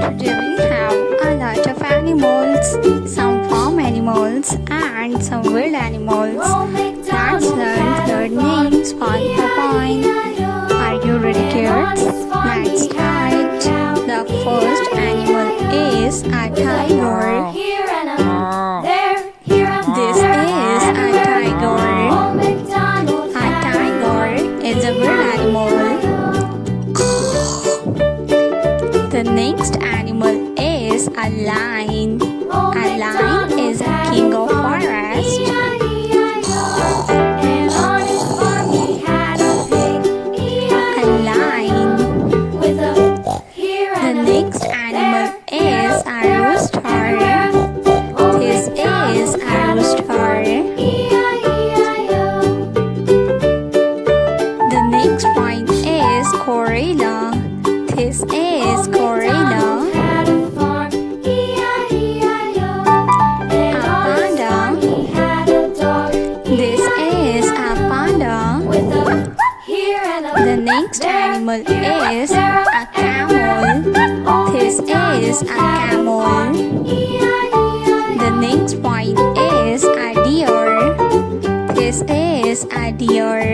Today we have a lot of animals, some farm animals and some wild animals. Let's learn their names one by one. Are you ready, kids? Let's start. The first animal is a tiger. This is a tiger. A tiger is a wild animal. The next animal is a lion. A lion is a king of forest. A lion. The next animal is a rooster. This is a rooster. The next one is gorilla. This is gorilla. A panda. This is a panda. The next animal is a camel. This is a camel. The next one is a deer. This is a deer.